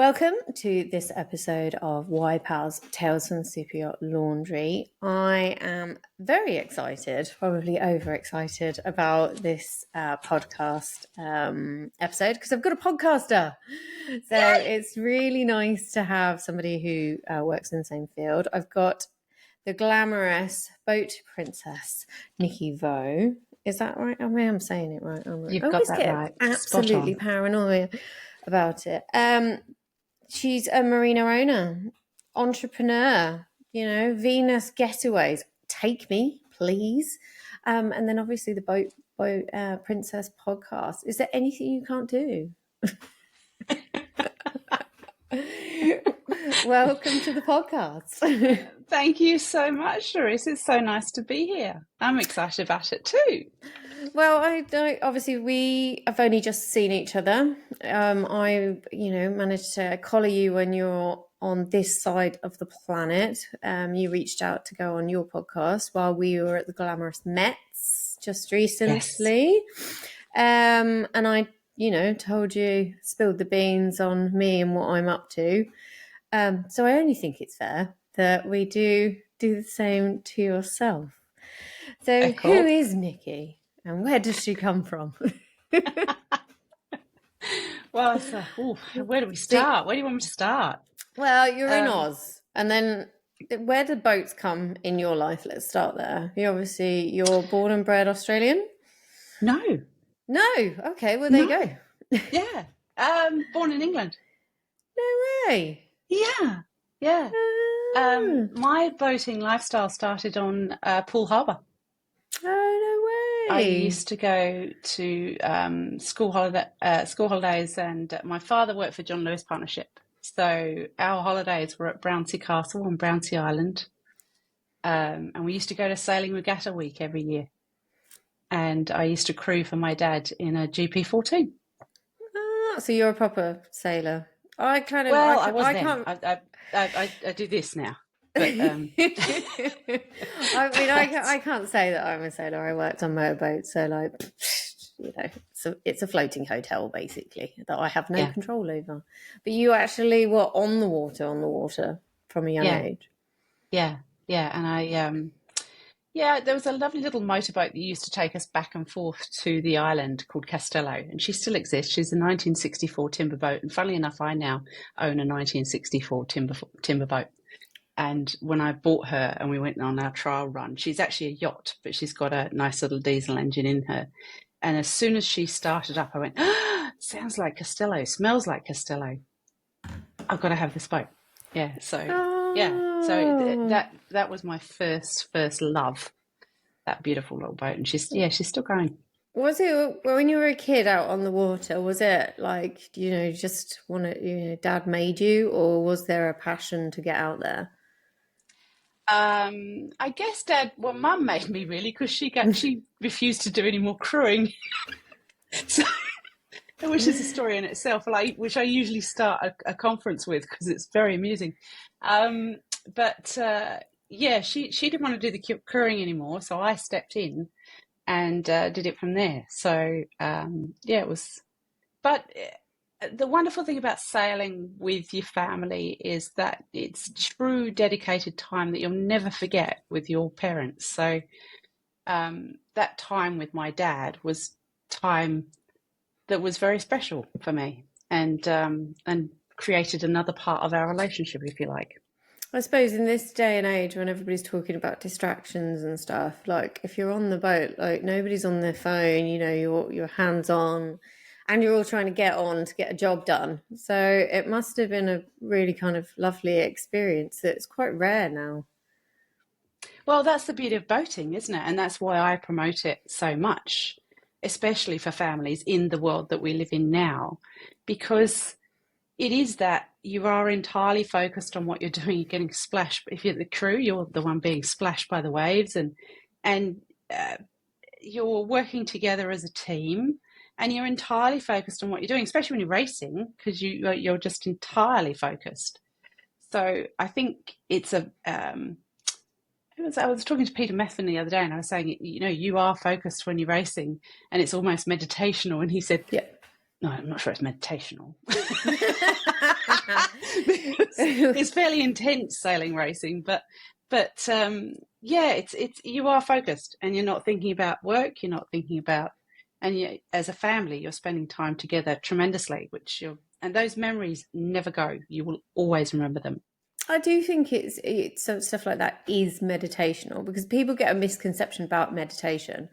Welcome to this episode of Why Pals Tales from Super Laundry. I am very excited, probably overexcited about this podcast episode because I've got a podcaster. So it's really nice to have somebody who works in the same field. I've got the glamorous boat princess, Nicky Vaux. Is that right? I mean, I'm saying it right. You've got that right. Absolutely paranoia about it. She's a marina owner, entrepreneur, Venus Getaways. Take me, please. And then obviously the boat princess podcast. Is there anything you can't do? Welcome to the podcast. Thank you so much, Cherise. It's so nice to be here. I'm excited about it too. Well, we have only just seen each other. I managed to collar you when you're on this side of the planet. You reached out to go on your podcast while we were at the Glamorous Mets just recently. Yes. And I, told you, spilled the beans on me and what I'm up to. So I only think it's fair that we do the same to yourself. So who is Nicky? And where does she come from? Well, where do we start? Where do you want me to start? Well, you're in Oz. And then where do boats come in your life? Let's start there. You're born and bred Australian? No. Okay, well, there you go. Yeah. Born in England. No way. Yeah. My boating lifestyle started on Poole Harbour. Oh, no way. I used to go to school holidays, and my father worked for John Lewis Partnership. So our holidays were at Brownsea Castle on Brownsea Island. And we used to go to Sailing Regatta Week every year. And I used to crew for my dad in a GP14. So you're a proper sailor. I do this now. But, I mean, I can't say that I'm a sailor. I worked on motorboats, so it's a floating hotel basically that I have no control over. But you actually were on the water from a young age. Yeah, and there was a lovely little motorboat that used to take us back and forth to the island called Castello, and she still exists. She's a 1964 timber boat, and funnily enough, I now own a 1964 timber boat. And when I bought her and we went on our trial run, she's actually a yacht, but she's got a nice little diesel engine in her. And as soon as she started up, I went, sounds like Castello, smells like Castello. I've got to have this boat. Yeah, so that was my first love, that beautiful little boat. And she's still going. Was it when you were a kid out on the water? Was it like, just Dad made you, or was there a passion to get out there? I guess Mum made me really, because she refused to do any more crewing. So, which is a story in itself, which I usually start a conference with because it's very amusing. She didn't want to do the crewing anymore, so I stepped in and did it from there. So it was. But the wonderful thing about sailing with your family is that it's true dedicated time that you'll never forget with your parents. So that time with my dad was time that was very special for me, and created another part of our relationship, if you like. I suppose in this day and age when everybody's talking about distractions and stuff, like if you're on the boat, like nobody's on their phone, you're hands on, and you're all trying to get on to get a job done. So it must have been a really kind of lovely experience that's quite rare now. Well, that's the beauty of boating, isn't it? And that's why I promote it so much, especially for families in the world that we live in now, because it is that you are entirely focused on what you're doing. You're getting splashed. If you're the crew, you're the one being splashed by the waves, and you're working together as a team. And you're entirely focused on what you're doing, especially when you're racing, because you're just entirely focused. So I think it's I was talking to Peter Methven the other day, and I was saying, you are focused when you're racing, and it's almost meditational. And he said, no, I'm not sure it's meditational. It's fairly intense sailing racing, but yeah, it's you are focused and you're not thinking about work, you're not thinking about, and you, as a family, you're spending time together tremendously, and those memories never go. You will always remember them. I do think it's stuff like that is meditational, because people get a misconception about meditation.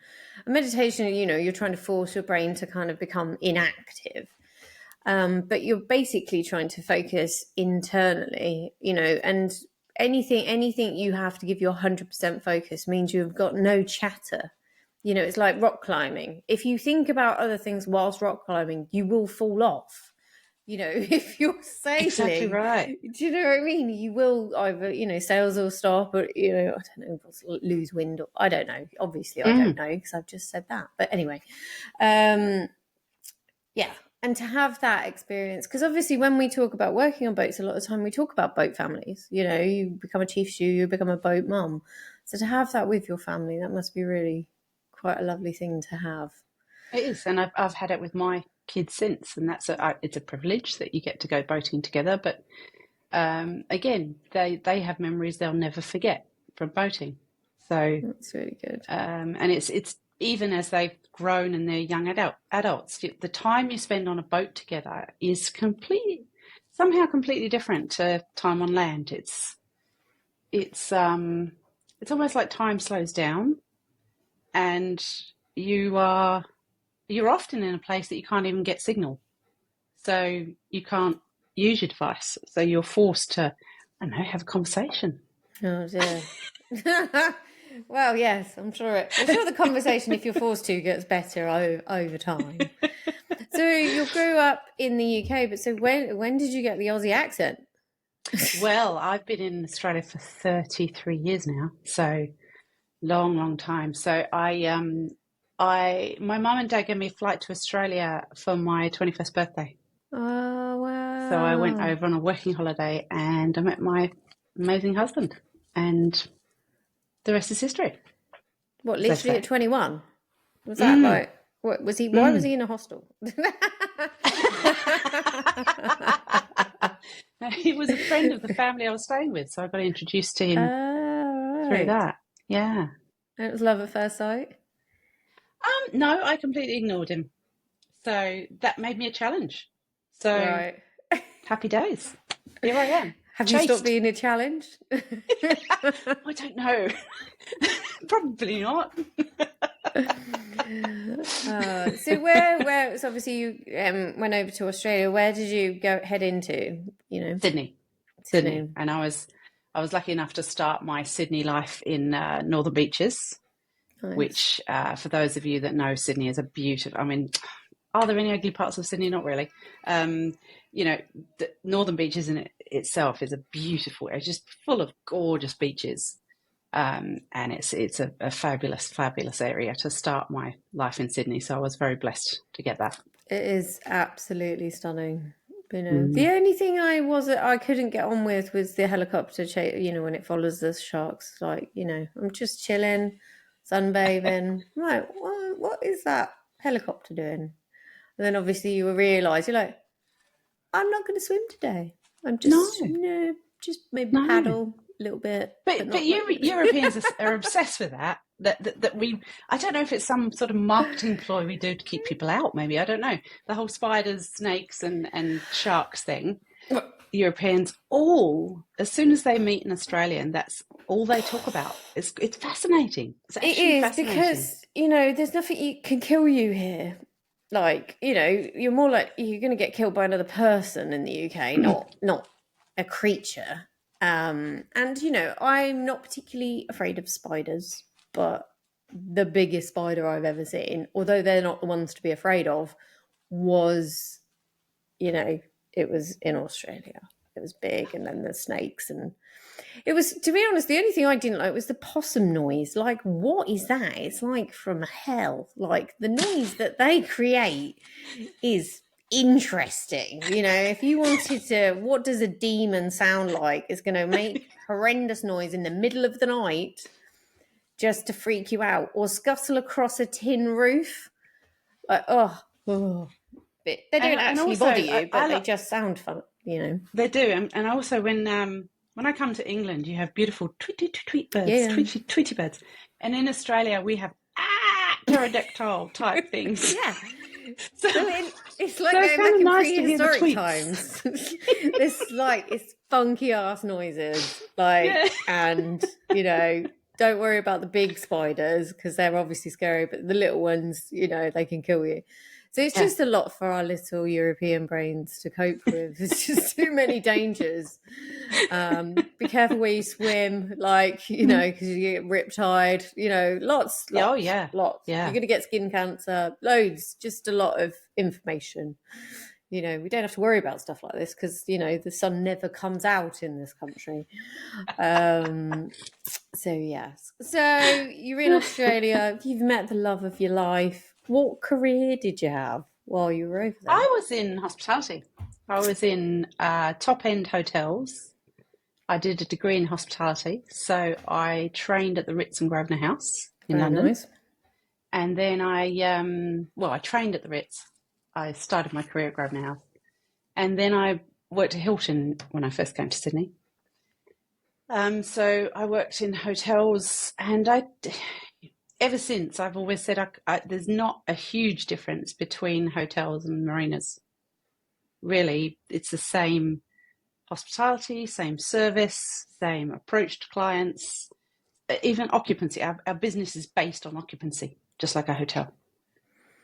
Meditation, you're trying to force your brain to kind of become inactive. But you're basically trying to focus internally, and anything you have to give your 100% focus means you've got no chatter. It's like rock climbing. If you think about other things whilst rock climbing, you will fall off. If you're sailing, exactly right. Do you know what I mean? You will either, sails will stop, or, I don't know, lose wind, or I don't know. Obviously, I don't know, because I've just said that. But anyway, yeah. And to have that experience, because obviously when we talk about working on boats, a lot of the time we talk about boat families. You become a chief stew, you become a boat mum. So to have that with your family, that must be really quite a lovely thing to have. It is, and I've had it with my kids since, and it's a privilege that you get to go boating together. But again, they have memories they'll never forget from boating. So that's really good. And it's even as they've grown and they're young adults, the time you spend on a boat together is somehow completely different to time on land. It's almost like time slows down, and you're often in a place that you can't even get signal, so you can't use your device. So you're forced to, I don't know, have a conversation. Oh dear. Well, yes, I'm sure the conversation, if you're forced to, gets better over time. So you grew up in the UK, but so when did you get the Aussie accent? Well, I've been in Australia for 33 years now, so long time. So my mum and dad gave me a flight to Australia for my 21st birthday. Oh, wow. So I went over on a working holiday and I met my amazing husband, and the rest is history. What, literally at 21? Was that like, what was he? Why was he in a hostel? No, he was a friend of the family I was staying with, so I got introduced to him through that. Yeah. And it was love at first sight? No, I completely ignored him. So that made me a challenge. So happy days. Here I am. Have you stopped being a challenge? I don't know. Probably not. So where? So obviously you went over to Australia. Where did you head into? Sydney, and I was lucky enough to start my Sydney life in Northern Beaches, nice. Which for those of you that know, Sydney is a beautiful. I mean, are there any ugly parts of Sydney? Not really. The Northern Beaches in itself is a beautiful. It's just full of gorgeous beaches. And it's a fabulous area to start my life in Sydney. So I was very blessed to get that. It is absolutely stunning. The only thing I couldn't get on with was the helicopter chase. When it follows the sharks, like I'm just chilling, sunbathing. I'm like, what is that helicopter doing? And then obviously you realise you're like, I'm not going to swim today. I'm just just maybe paddle a little bit. But Europeans are obsessed with that. That we, I don't know if it's some sort of marketing ploy we do to keep people out. Maybe, I don't know. The whole spiders, snakes, and sharks thing. Europeans all, as soon as they meet an Australian, that's all they talk about. It's fascinating. It is because there's nothing can kill you here. Like, you're more like you're going to get killed by another person in the UK, not a creature. And I'm not particularly afraid of spiders, but the biggest spider I've ever seen, although they're not the ones to be afraid of, was, it was in Australia. It was big, and then the snakes, and it was, to be honest, the only thing I didn't like was the possum noise. Like, what is that? It's like from hell. Like, the noise that they create is interesting. If you wanted to, what does a demon sound like? It's going to make horrendous noise in the middle of the night just to freak you out, or scuttle across a tin roof. Like, But they don't and actually also bother you, but I they just sound fun, they do, and also when I come to England, you have beautiful tweet birds, Yeah. tweety birds, and in Australia we have pterodactyl type things. Yeah. So, It's so like it's going kind back of in nice to hear the prehistoric tweets. times. It's funky ass noises, Yeah, and don't worry about the big spiders because they're obviously scary, but the little ones, they can kill you. So it's yeah. just a lot for our little European brains to cope with. There's just too many dangers. Be careful where you swim, because you get riptide. Lots, Oh lots, yeah, lots. You're yeah. going to get skin cancer. Loads. Just a lot of information. We don't have to worry about stuff like this because the sun never comes out in this country. So yes. So you're in Australia. You've met the love of your life. What career did you have while you were over there? I was in hospitality. I was in top end hotels. I did a degree in hospitality, so I trained at the Ritz and Grosvenor House in Very London, nice. and then I trained at the Ritz. I started my career at Grosvenor House, and then I worked at Hilton when I first came to Sydney. So I worked in hotels, and ever since I've always said there's not a huge difference between hotels and marinas. Really, it's the same hospitality, same service, same approach to clients, even occupancy. Our business is based on occupancy, just like a hotel.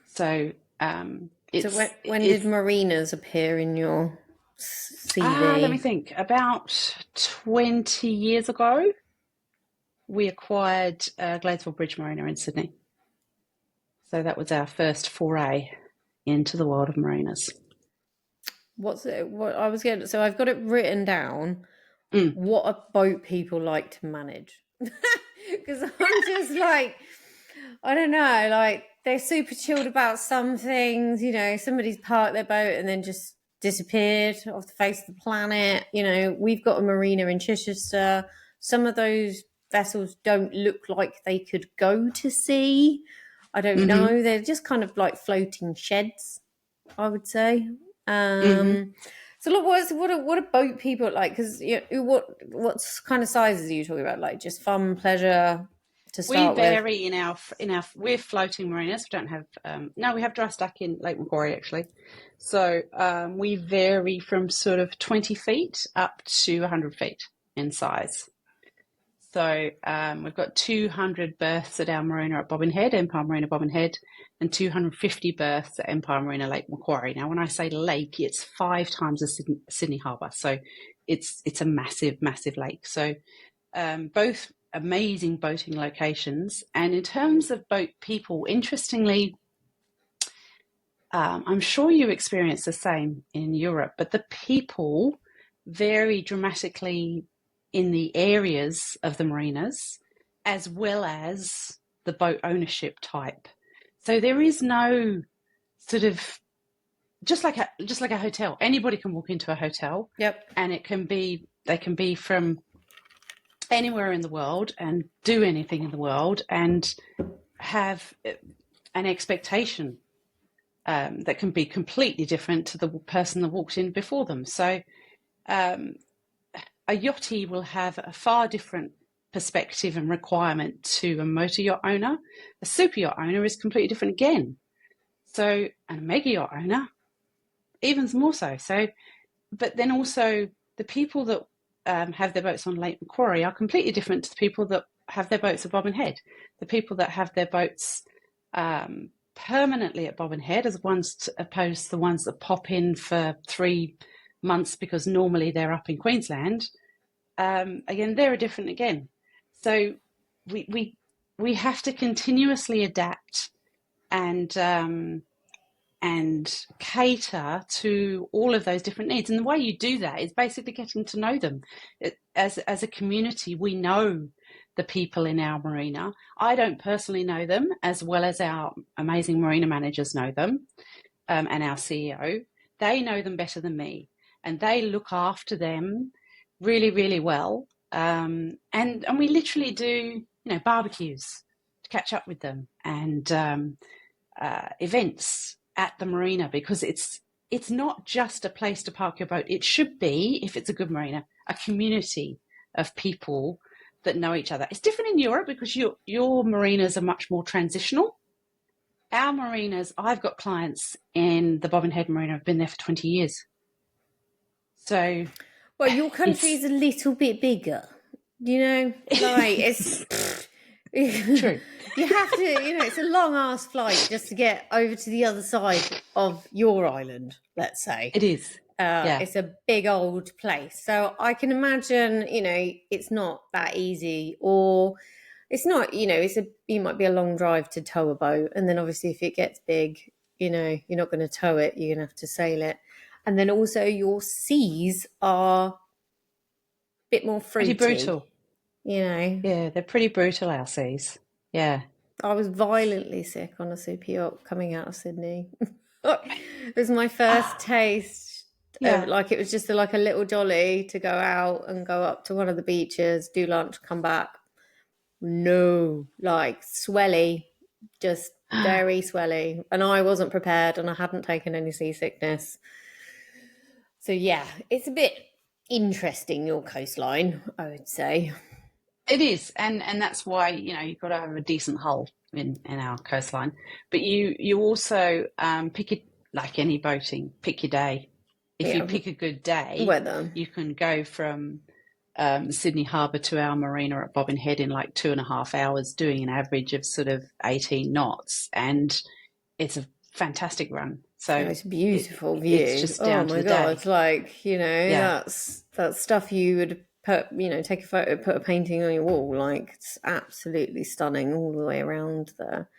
So So when did marinas appear in your let me CV? think. About 20 years ago, we acquired Gladesville Bridge Marina in Sydney. So that was our first foray into the world of marinas. What's it? What I was getting? So I've got it written down. Mm. What a boat people like to manage, because I'm just like, I don't know, like they're super chilled about some things. Somebody's parked their boat and then just disappeared off the face of the planet. We've got a marina in Chichester. Some of those vessels don't look like they could go to sea. I don't Mm-hmm. know. They're just kind of like floating sheds, I would say. Mm-hmm. So look, what are boat people like? Because what kind of sizes are you talking about? Like just fun, pleasure to We start with? vary in our we're floating marinas. We don't have no, we have dry stack in Lake Macquarie actually. So we vary from sort of 20 feet up to 100 feet in size. So we've got 200 berths at our marina at Bobbin Head, Empire Marina Bobbin Head, and 250 berths at Empire Marina Lake Macquarie. Now, when I say lake, it's 5 times the Sydney Harbour. So it's a massive, massive lake. So both amazing boating locations. And in terms of boat people, interestingly, I'm sure you experience the same in Europe, but the people vary dramatically in the areas of the marinas as well as the boat ownership type. So there is no sort of just like a hotel. Anybody can walk into a hotel. Yep. And they can be from anywhere in the world and do anything in the world and have an expectation that can be completely different to the person that walked in before them. So a yachty will have a far different perspective and requirement to a motor yacht owner. A super yacht owner is completely different again. So, and a mega yacht owner, even more so. So, but then also the people that have their boats on Lake Macquarie are completely different to the people that have their boats at Bobbin Head. The people that have their boats permanently at Bobbin Head as opposed to the ones that pop in for 3 months because normally they're up in Queensland. Again, they're different again. So we have to continuously adapt and cater to all of those different needs. And the way you do that is basically getting to know them. As a community, we know the people in our marina. I don't personally know them as well as our amazing marina managers know them, and our CEO. They know them better than me, and they look after them really, really well. And we literally do, barbecues to catch up with them and events at the marina, because it's not just a place to park your boat. It should be, if it's a good marina, a community of people that know each other. It's different in Europe because your marinas are much more transitional. Our marinas, I've got clients in the Bobbin Head Marina, I've been there for 20 years. So Well, your country is a little bit bigger, like it's true. you have to, it's a long ass flight just to get over to the other side of your island, let's say. It is. Yeah. It's a big old place. So I can imagine, it's not that easy, or it's not, it might be a long drive to tow a boat. And then obviously if it gets big, you're not going to tow it, you're going to have to sail it. And then also your seas are a bit more fruity. Pretty brutal. Yeah, they're pretty brutal, our seas. Yeah. I was violently sick on a super yacht coming out of Sydney. It was my first taste. Yeah. Like it was just like a little jolly to go out and go up to one of the beaches, do lunch, come back. No, like swelly, just very swelly. And I wasn't prepared, and I hadn't taken any seasickness. So yeah, it's a bit interesting, your coastline, I would say. It is, and that's why you've got to have a decent hull in our coastline. But you also pick it, like any boating, pick your day. If you pick a good day, weather, you can go from Sydney Harbour to our marina at Bobbin Head in like 2.5 hours, doing an average of sort of 18 knots, and it's a fantastic run. So it's a beautiful view. It's just down to the God, day. it's like that's stuff you would put, take a photo, put a painting on your wall. Like it's absolutely stunning all the way around there.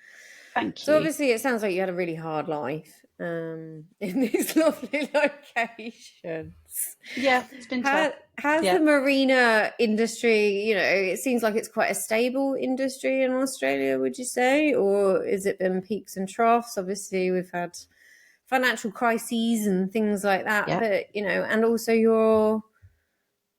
Thank you. So obviously, it sounds like you had a really hard life in these lovely locations. Yeah, it's been tough. Has the marina industry, it seems like it's quite a stable industry in Australia, would you say? Or is it been peaks and troughs? Obviously, we've had financial crises and things like that. Yeah. But, and also you're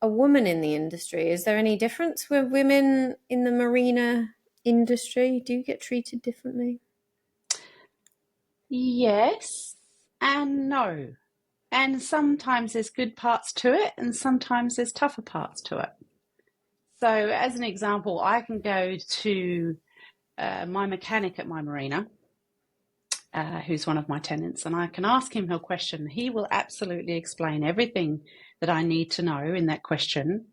a woman in the industry. Is there any difference with women in the marina industry? Do you get treated differently? Yes and no. And sometimes there's good parts to it, and sometimes there's tougher parts to it. So as an example, I can go to my mechanic at my marina, who's one of my tenants, and I can ask him a question. He will absolutely explain everything that I need to know in that question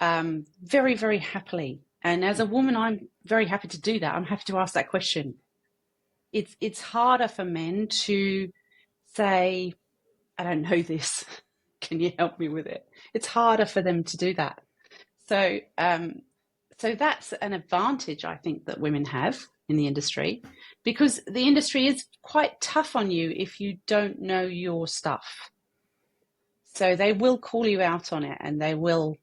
very, very happily. And as a woman, I'm very happy to do that. I'm happy to ask that question. It's harder for men to say, I don't know this. Can you help me with it? It's harder for them to do that. So that's an advantage, I think, that women have in the industry, because the industry is quite tough on you if you don't know your stuff. So they will call you out on it, and they will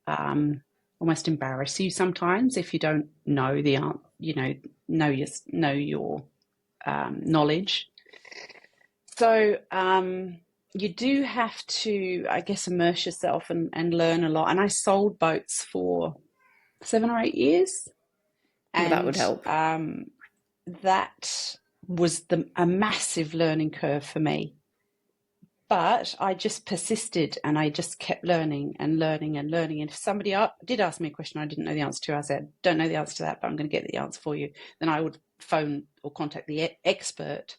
almost embarrass you sometimes if you don't know the know your knowledge. So you do have to, I guess, immerse yourself and learn a lot. And I sold boats for 7 or 8 years. And that would help. That was a massive learning curve for me. But I just persisted, and I just kept learning and learning and learning. And if somebody did ask me a question I didn't know the answer to, I said, don't know the answer to that, but I'm going to get the answer for you. Then I would phone or contact the expert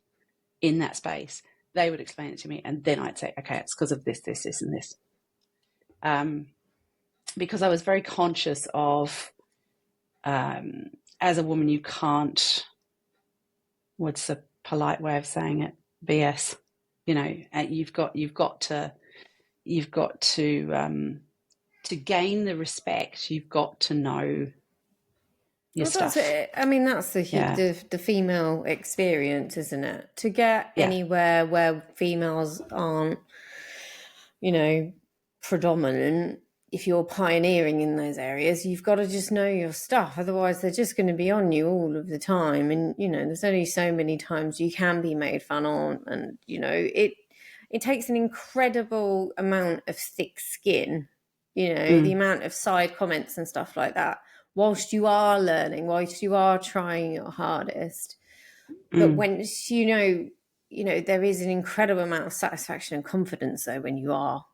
in that space. They would explain it to me, and then I'd say, okay, it's because of this, this, this, and this. Because I was very conscious of, as a woman, you can't, what's the polite way of saying it? BS. You've got to gain the respect. You've got to know your stuff. That's it. I mean, that's the female experience, isn't it? To get anywhere where females aren't, predominant, if you're pioneering in those areas, you've got to just know your stuff. Otherwise, they're just going to be on you all of the time. And, there's only so many times you can be made fun of. And, it takes an incredible amount of thick skin, the amount of side comments and stuff like that, whilst you are learning, whilst you are trying your hardest. But once there is an incredible amount of satisfaction and confidence though when you are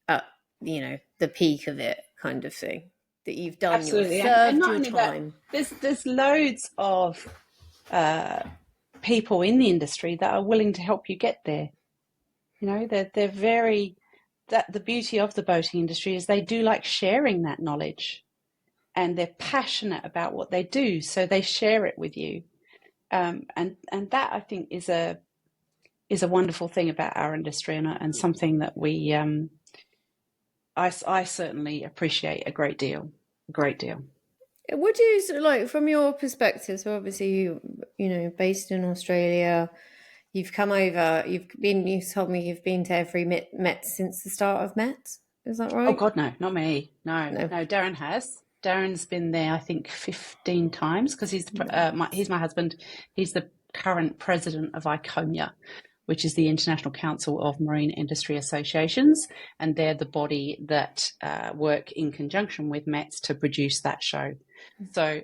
at, the peak of it, kind of thing, that you've done, Absolutely. you've And served not your only that, time. there's loads of people in the industry that are willing to help you get there. They're very, that the beauty of the boating industry is they do like sharing that knowledge, and they're passionate about what they do, so they share it with you. And that, I think, is a wonderful thing about our industry, and something that I certainly appreciate a great deal. Would you like, from your perspective? So obviously based in Australia, you've come over. You told me you've been to every Met since the start of Met. Is that right? Oh God, no, not me. No. Darren has. Darren's been there, I think, 15 times, because he's my husband. He's the current president of ICOMIA, which is the International Council of Marine Industry Associations, and they're the body that work in conjunction with METS to produce that show. So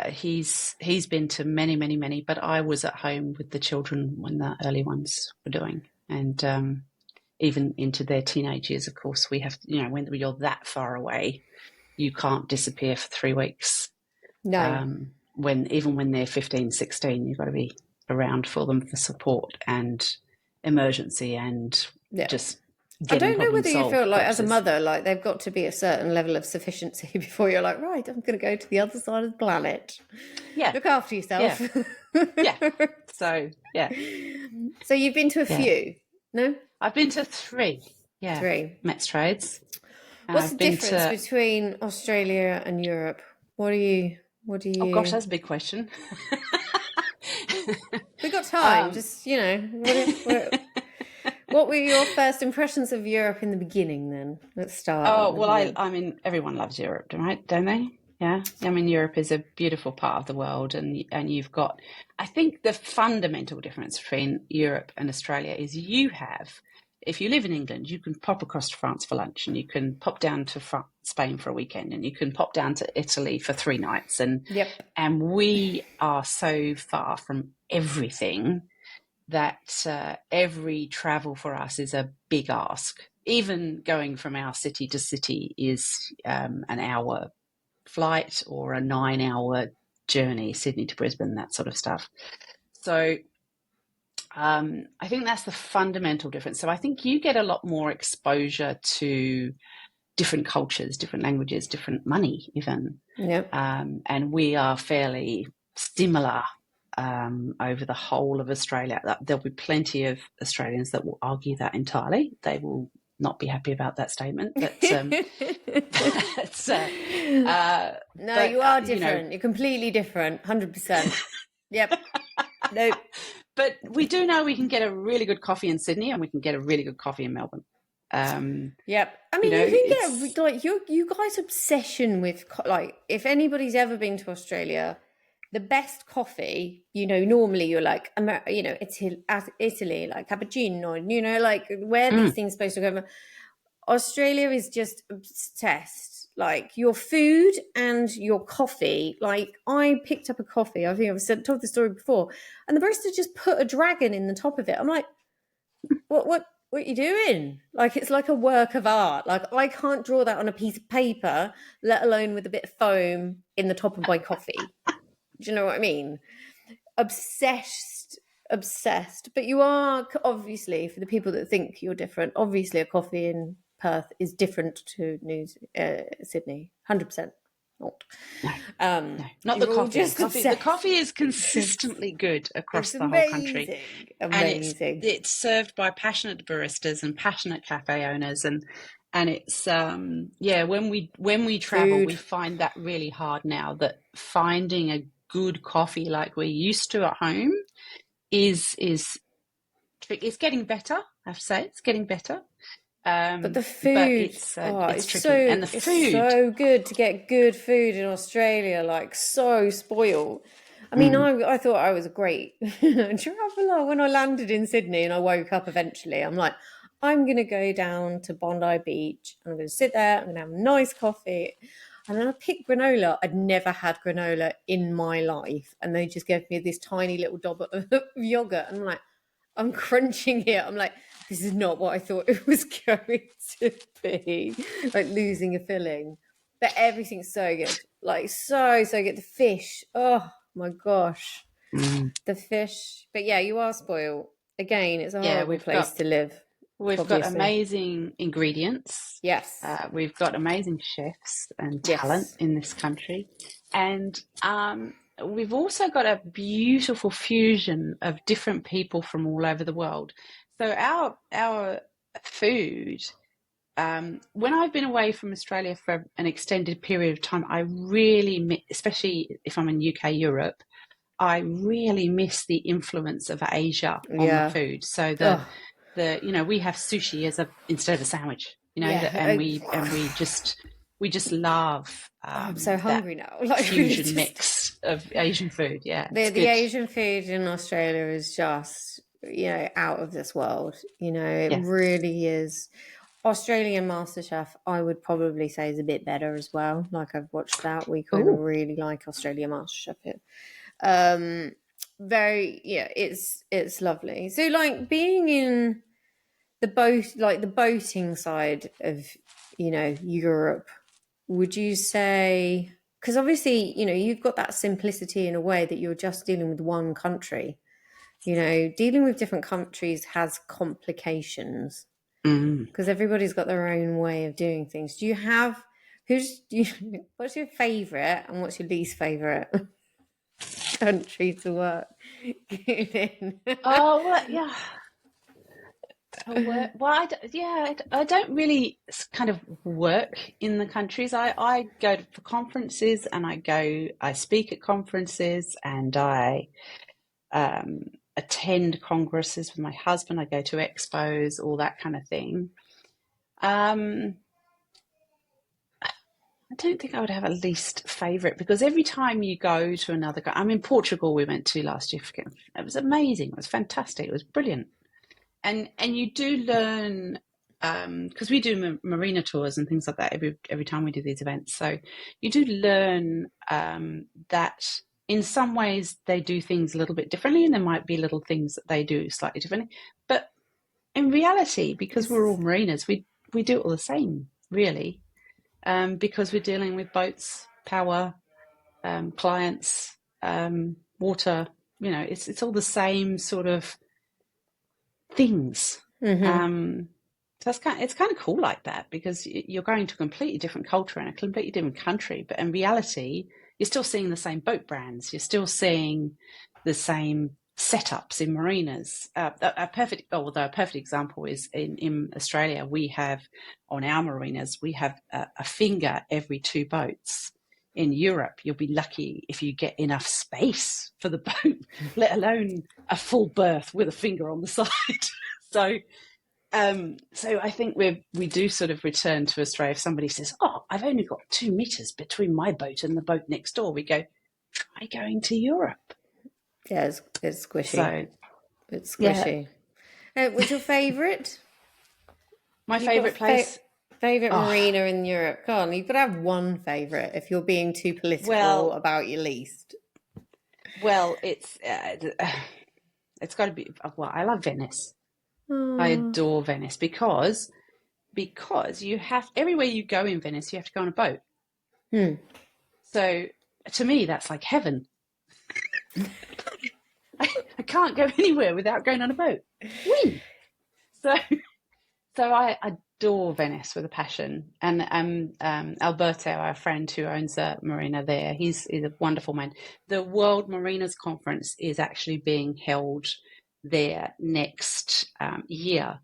he's been to many, many, many, but I was at home with the children when the early ones were doing, and even into their teenage years. Of course, we have, when you're that far away, you can't disappear for 3 weeks. No. Even when they're 15, 16, you've got to be around for them for support and emergency and just I don't know whether you feel like, purposes. as a mother, like they've got to be a certain level of sufficiency before you're like, right, I'm going to go to the other side of the planet. Yeah. Look after yourself. Yeah. So, yeah. So you've been to a few, no? I've been to 3. Yeah. 3. Met's trades. What's the difference between Australia and Europe? What do you... Oh gosh, that's a big question. We've got time. Just, what were your first impressions of Europe in the beginning then? Let's start. Oh, well, I mean, everyone loves Europe, right? Don't they? Yeah. I mean, Europe is a beautiful part of the world, and you've got, I think the fundamental difference between Europe and Australia is if you live in England, you can pop across to France for lunch, and you can pop down to Spain for a weekend, and you can pop down to Italy for 3 nights. And we are so far from everything that every travel for us is a big ask. Even going from our city to city is an hour flight or a 9-hour journey, Sydney to Brisbane, that sort of stuff. So I think that's the fundamental difference. So I think you get a lot more exposure to different cultures, different languages, different money even. Yeah. And we are fairly similar over the whole of Australia. There'll be plenty of Australians that will argue that entirely. They will not be happy about that statement. But no, you are different. You're completely different, 100%. Yep. Nope. But we do know we can get a really good coffee in Sydney, and we can get a really good coffee in Melbourne. Yep. I mean, you can get like you guys' obsession with, like, if anybody's ever been to Australia, the best coffee, normally you're like, Italy, like cappuccino, like where these things are supposed to go. Australia is just obsessed. Like your food and your coffee. Like I picked up a coffee, I think I've told the story before, and the barista just put a dragon in the top of it. I'm like, what are you doing? Like, it's like a work of art. Like, I can't draw that on a piece of paper, let alone with a bit of foam in the top of my coffee. Do you know what I mean? Obsessed. But you are, obviously, for the people that think you're different, obviously a coffee in Perth is different to Sydney. 100%. Not. No, not the coffee. The coffee is consistently good across the whole country. Amazing. And it's served by passionate baristas and passionate cafe owners, and it's when we travel, we find that really hard now, that finding a good coffee like we used to at home is getting better. I have to say, it's getting better. But the food, it's tricky. And the food, it's so good to get good food in Australia, like so spoiled. I mean, I thought I was a great traveller when I landed in Sydney, and I woke up eventually. I'm like, I'm going to go down to Bondi Beach, and I'm going to sit there, I'm going to have a nice coffee. And then I picked granola. I'd never had granola in my life. And they just gave me this tiny little dob of yogurt. And I'm like, I'm crunching it. I'm like, this is not what I thought it was going to be. Like losing a filling. But everything's so good. Like so good. The fish. Oh my gosh. The fish. But yeah, you are spoiled. Again, it's a Yeah, horrible place to live, we've got obviously. amazing ingredients. Yes. We've got amazing chefs and talent Yes. in this country, and we've also got a beautiful fusion of different people from all over the world. So our food. When I've been away from Australia for an extended period of time, I really, especially if I'm in UK, Europe, I really miss the influence of Asia on the Yeah. food. So Oh, we have sushi as instead of a sandwich, and yeah. we just love Oh, I'm so that hungry now. Like fusion mix of Asian food. Yeah, it's the good. Asian food in Australia is just, out of this world. It Yeah. really is. Australian MasterChef, I would probably say, is a bit better as well. Like I've watched that. We kind of Oh. really like Australian MasterChef here. Very, yeah, it's lovely. So like being in the boat, like the boating side of, Europe, would you say, because obviously, you've got that simplicity in a way that you're just dealing with one country. Dealing with different countries has complications Mm. because everybody's got their own way of doing things. Do you have, what's your favorite and what's your least favorite country to work in? Oh, well, yeah. I don't really kind of work in the countries. I go for conferences and I speak at conferences and I attend congresses with my husband. I go to expos, all that kind of thing. I don't think I would have a least favourite because every time you go to another, Portugal we went to last year. It was amazing. It was fantastic. It was brilliant. And you do learn because we do marina tours and things like that every time we do these events. So you do learn that in some ways they do things a little bit differently, and there might be little things that they do slightly differently. But in reality, because we're all marinas, we do it all the same, really, because we're dealing with boats, power, clients, water. It's all the same sort of things. So it's kind of cool like that because you're going to a completely different culture and a completely different country, but in reality, you're still seeing the same boat brands. You're still seeing the same setups in marinas. A perfect example is in Australia. We have on our marinas we have a finger every two boats. In Europe, you'll be lucky if you get enough space for the boat, let alone a full berth with a finger on the side. So I think we do sort of return to Australia. If somebody says, "Oh, I've only got 2 meters between my boat and the boat next door," we go, "Try going to Europe." Yeah, it's squishy. So it's squishy. Yeah. What's your favourite? My favourite place. Favourite marina in Europe? Come on, you've got to have one favourite if you're being too political about your least. Well, it's got to be. Well, I love Venice. I adore Venice because you have everywhere you go in Venice, you have to go on a boat. So to me, that's like heaven. I can't go anywhere without going on a boat. Whee! So I adore Venice with a passion. And Alberto, our friend who owns a marina there, he's a wonderful man. The World Marinas Conference is actually being held there next year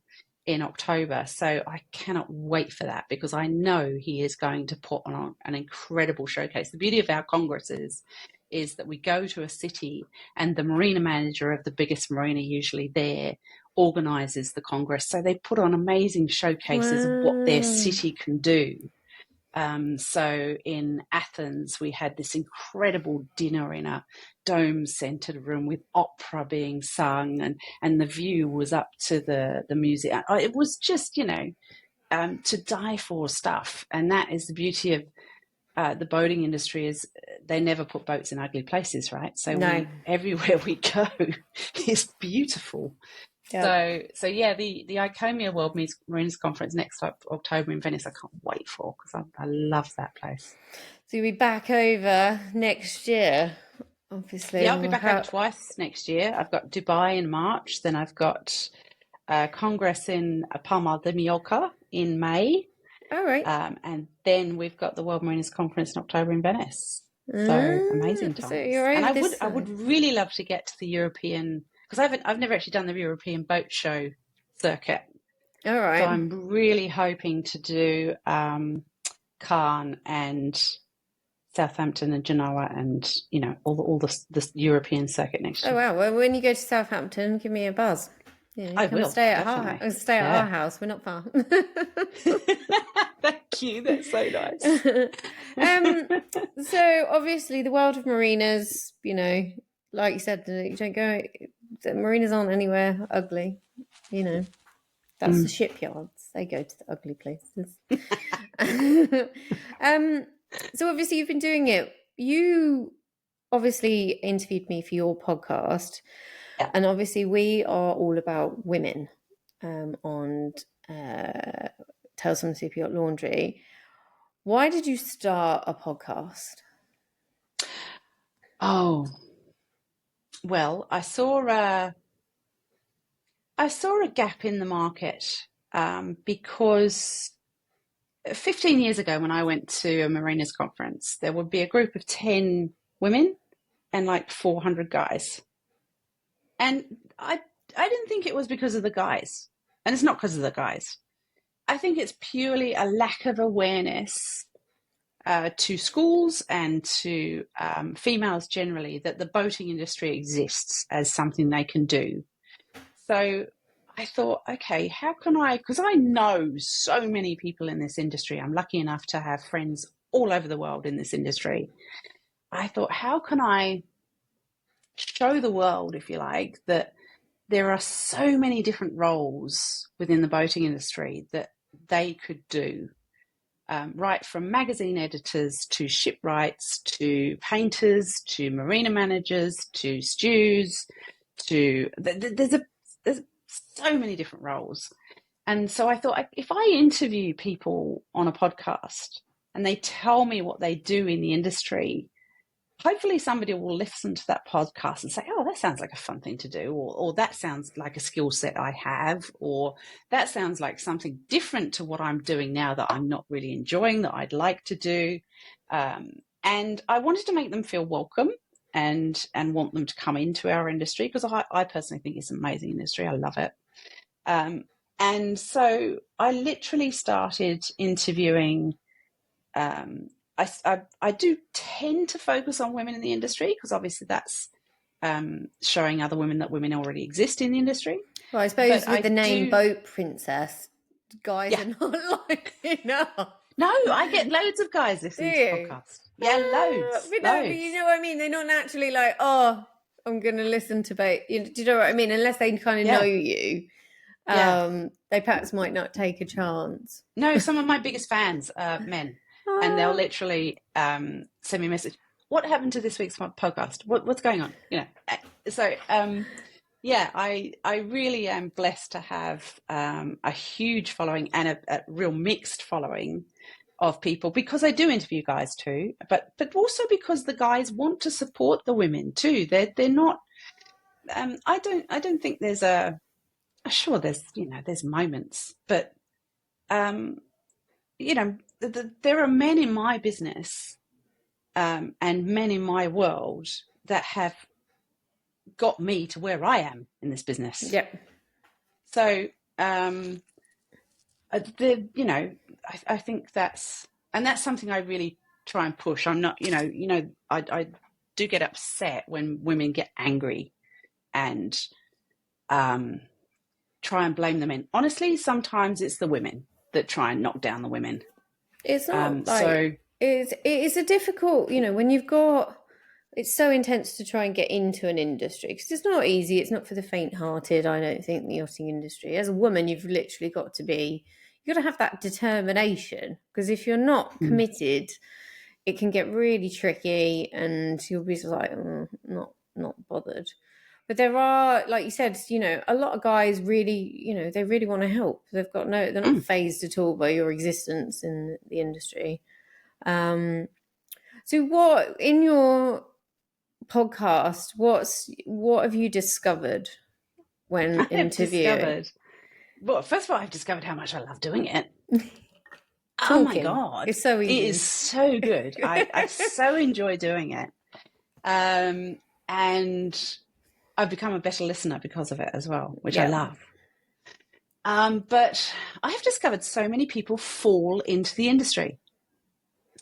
in October. So I cannot wait for that because I know he is going to put on an incredible showcase. The beauty of our congresses is that we go to a city and the marina manager of the biggest marina usually there organises the Congress. So they put on amazing showcases of what their city can do. So in Athens, we had this incredible dinner in a dome-centered room with opera being sung, and the view was up to the music. It was just, to die for stuff. And that is the beauty of the boating industry is they never put boats in ugly places, right? So No. everywhere we go is beautiful. Yep. So yeah, the ICOMIA World Marinas Conference next October in Venice, I can't wait for, because I love that place. So you'll be back over next year, obviously. Yeah, I'll be back over twice next year. I've got Dubai in March, then I've got Congress in Palma de Mallorca in May. All right. And then we've got the World Marinas Conference in October in Venice. So amazing times. So you're over And this I would really love to get to the European, because I've never actually done the European boat show circuit. All right. So I'm really hoping to do Cannes and Southampton and Genoa and, you know, all the European circuit next year. Oh wow! Well, when you go to Southampton, give me a buzz. Yeah, I will stay at definitely. our house. We're not far. Thank you. That's so nice. So obviously, the world of marinas. You know, like you said, you don't go. The marinas aren't anywhere ugly. You know, that's the shipyards. They go to the ugly places. So obviously, you've been doing it. You obviously interviewed me for your podcast. Yeah. And obviously, we are all about women on Tales from the Super Yacht Laundry. Why did you start a podcast? Oh, well, I saw a gap in the market because 15 years ago, when I went to a marinas conference, there would be a group of 10 women and like 400 guys. And I didn't think it was because of the guys. And it's not because of the guys. I think it's purely a lack of awareness to schools and to females generally that the boating industry exists as something they can do. So I thought, okay, how can I, because I know so many people in this industry. I'm lucky enough to have friends all over the world in this industry. I thought, how can I show the world, if you like, that there are so many different roles within the boating industry that they could do, right from magazine editors to shipwrights to painters to marina managers to stews to there's so many different roles. And so I thought, if I interview people on a podcast and they tell me what they do in the industry, hopefully somebody will listen to that podcast and say, oh, that sounds like a fun thing to do, or that sounds like a skill set I have, or that sounds like something different to what I'm doing now that I'm not really enjoying, that I'd like to do. And I wanted to make them feel welcome and want them to come into our industry, because I personally think it's an amazing industry. I love it. And so I literally started interviewing. I do tend to focus on women in the industry, because obviously that's showing other women that women already exist in the industry. Well, I suppose with the name Boat Princess, guys are not like enough. No, I get loads of guys listening to podcasts. Yeah, loads. But you know what I mean? They're not naturally like, oh, I'm going to listen to boat. Do you know what I mean? Unless they kind of know you. They perhaps might not take a chance. No, some of my biggest fans are men. And they'll literally send me a message. What happened to this week's podcast? What's going on? You know. So yeah, I really am blessed to have a huge following and a real mixed following of people, because I do interview guys too, but also because the guys want to support the women too. They're not. I don't think there's sure there's there's moments, but there are men in my business and men in my world that have got me to where I am in this business. Yep. So, I think that's something I really try and push. I'm not, I do get upset when women get angry and try and blame the men. Honestly, sometimes it's the women that try and knock down the women. It's not it's a difficult, when you've got, it's so intense to try and get into an industry, because it's not easy. It's not for the faint-hearted. I don't think the yachting industry, as a woman, you've literally got to have that determination, because if you're not committed, it can get really tricky, and you'll be just like, not bothered. But there are, like you said, a lot of guys really, they really want to help. They're not fazed at all by your existence in the industry. So what in your podcast, what have you discovered when I have interviewing? well, first of all, I've discovered how much I love doing it. Oh my Talking. God. It's so easy. It is so good. I so enjoy doing it. And I've become a better listener because of it as well, which I love. But I have discovered so many people fall into the industry.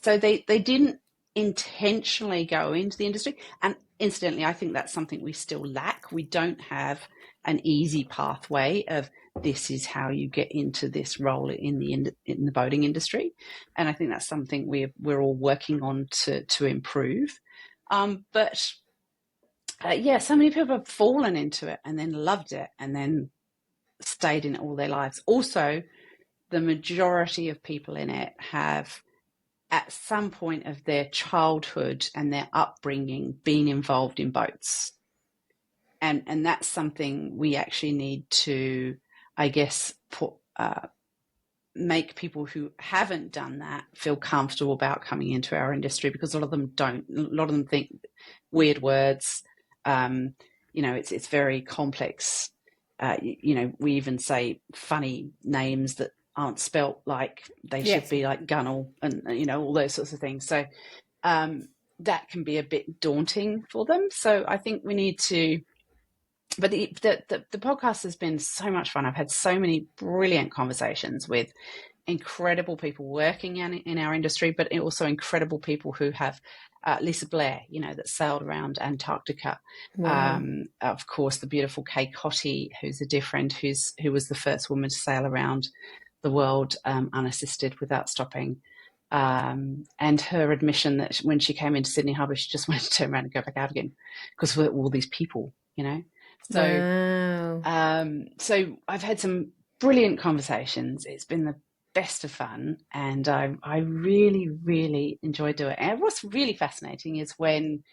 So they didn't intentionally go into the industry. And incidentally, I think that's something we still lack. We don't have an easy pathway of this is how you get into this role in the boating industry. And I think that's something we're all working on to improve. But so many people have fallen into it and then loved it and then stayed in it all their lives. Also, the majority of people in it have, at some point of their childhood and their upbringing, been involved in boats. And that's something we actually need to, I guess, make people who haven't done that feel comfortable about coming into our industry, because a lot of them don't. A lot of them think weird words. It's very complex. We even say funny names that aren't spelt like they should be, like gunnel and, all those sorts of things. So that can be a bit daunting for them. So I think we need to, but the podcast has been so much fun. I've had so many brilliant conversations with incredible people working in our industry, but also incredible people who have, Lisa Blair, that sailed around Antarctica. Wow. Of course, the beautiful Kay Cotty, who's a dear friend, who was the first woman to sail around the world unassisted without stopping. And her admission that when she came into Sydney Harbour, she just wanted to turn around and go back out again because of all these people, So, wow. So I've had some brilliant conversations. It's been the best of fun, and I really, really enjoy doing it. And what's really fascinating is when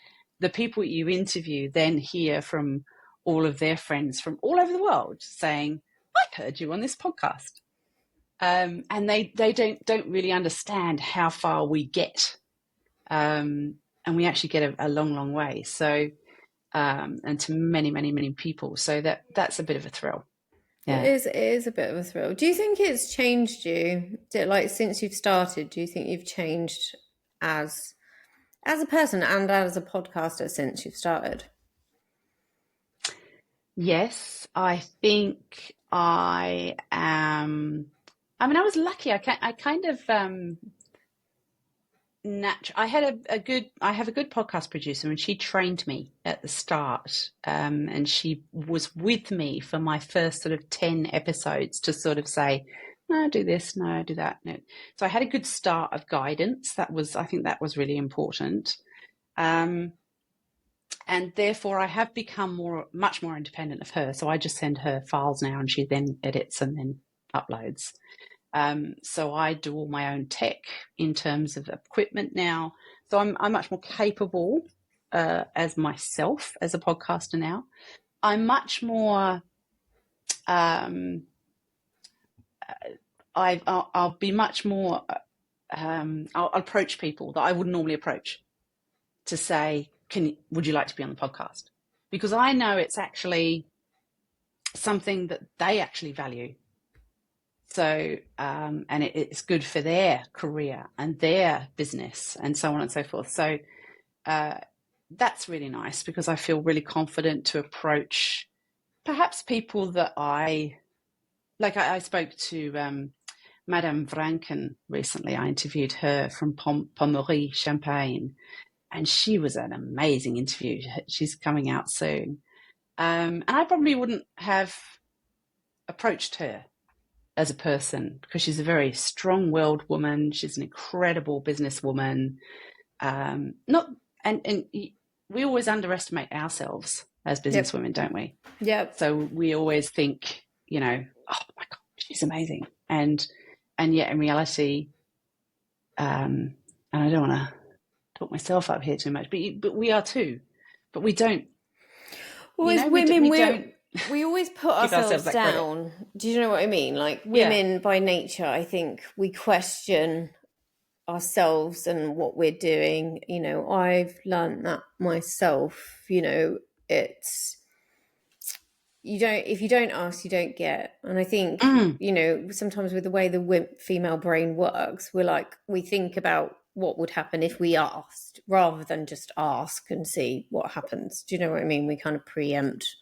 the people you interview then hear from all of their friends from all over the world saying, "I heard you on this podcast," and they don't really understand how far we get, and we actually get a long, long way. So. And to many, many, many people. So that's a bit of a thrill. Yeah. It is a bit of a thrill. Do you think it's changed you? Like since you've started, do you think you've changed as a person and as a podcaster since you've started? Yes, I think I am. I mean, I was lucky. I kind of I had I have a good podcast producer, and she trained me at the start, and she was with me for my first sort of 10 episodes to sort of say, no, do this, no, do that. No. So I had a good start of guidance. I think that was really important. And therefore I have become much more independent of her. So I just send her files now, and she then edits and then uploads. So I do all my own tech in terms of equipment now. So I'm much more capable as myself as a podcaster now. I'm much more. I'll be much more. I'll approach people that I wouldn't normally approach to say, would you like to be on the podcast? Because I know it's actually something that they actually value. So, and it's good for their career and their business and so on and so forth. So that's really nice, because I feel really confident to approach perhaps people that I spoke to Madame Vranken recently. I interviewed her from Pommery, Champagne, and she was an amazing interview. She's coming out soon. And I probably wouldn't have approached her as a person, because she's a very strong-willed woman. She's an incredible businesswoman. And we always underestimate ourselves as businesswomen, don't we? Yep. So we always think, oh my God, she's amazing, and yet in reality, and I don't want to put myself up here too much, but we are too. But we don't. Well, as women, don't we always put give ourselves that credit. down. Do you know what I mean? Like women by nature, I think we question ourselves and what we're doing. You know, I've learned that myself. You know, it's if you don't ask, you don't get. And I think you know, sometimes with the way the female brain works, we think about what would happen if we asked rather than just ask and see what happens. Do you know what I mean? We kind of preempt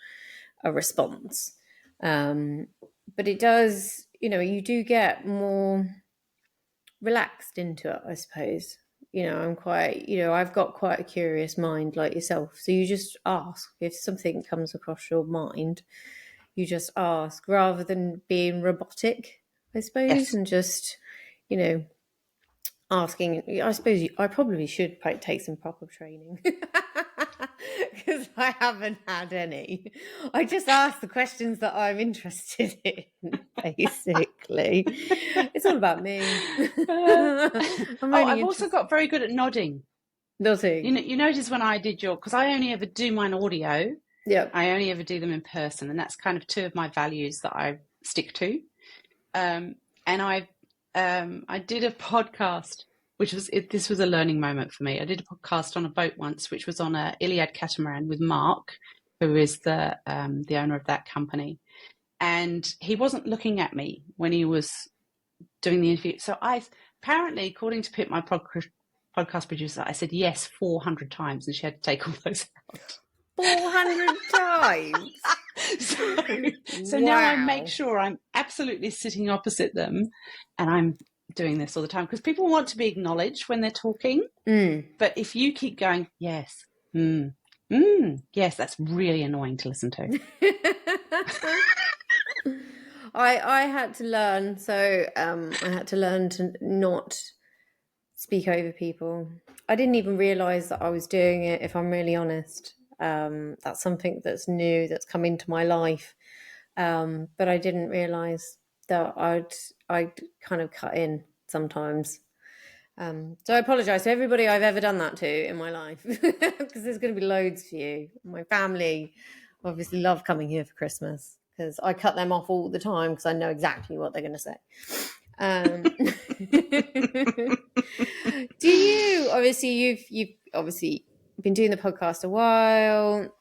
a response. But it does, you know, you do get more relaxed into it, I suppose. You know, I've got quite a curious mind like yourself. So you just ask if something comes across your mind, you just ask rather than being robotic, I suppose, and just, you know, asking. I suppose I probably should take some proper training because I haven't had any. I just ask the questions that I'm interested in, basically. It's all about me. I've also got very good at nodding. Nodding. You notice when I did because I only ever do mine audio. Yeah. I only ever do them in person, and that's kind of two of my values that I stick to. And I did a podcast, this was a learning moment for me. I did a podcast on a boat once, which was on a Iliad catamaran with Mark, who is the owner of that company, and he wasn't looking at me when he was doing the interview. So apparently, according to Pip, my podcast producer, I said yes 400 times, and she had to take all those out. 400 times. So now I make sure I'm absolutely sitting opposite them, and I'm doing this all the time because people want to be acknowledged when they're talking. But if you keep going, yes, yes, that's really annoying to listen to. I had to learn. So I had to learn to not speak over people. I didn't even realise that I was doing it, if I'm really honest. That's something that's new, that's come into my life. But I didn't realise that I'd kind of cut in sometimes. So I apologise to everybody I've ever done that to in my life, because there's going to be loads for you. My family obviously love coming here for Christmas because I cut them off all the time because I know exactly what they're going to say. Do you you've obviously been doing the podcast a while.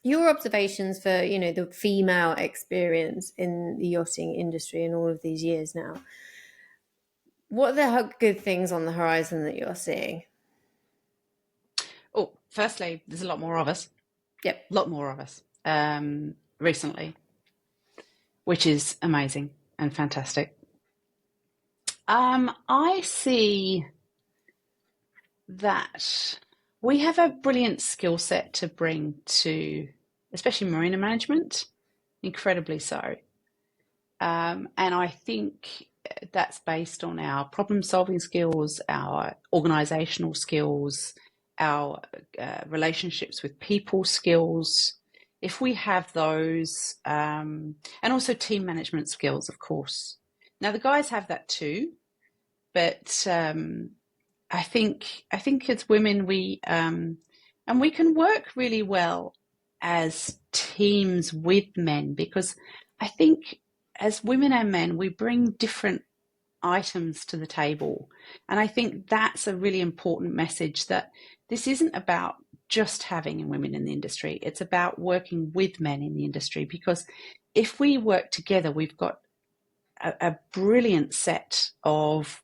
Your observations for, you know, the female experience in the yachting industry in all of these years now. What are the good things on the horizon that you're seeing? Oh, firstly, there's a lot more of us. Yep. A lot more of us recently, which is amazing and fantastic. I see that we have a brilliant skill set to bring to, especially marina management, incredibly so. And I think that's based on our problem-solving skills, our organisational skills, our relationships with people skills. If we have those, and also team management skills, of course. Now the guys have that too, but I think as women we can work really well as teams with men, because I think as women and men we bring different items to the table, and I think that's a really important message, that this isn't about just having women in the industry, it's about working with men in the industry, because if we work together we've got a brilliant set of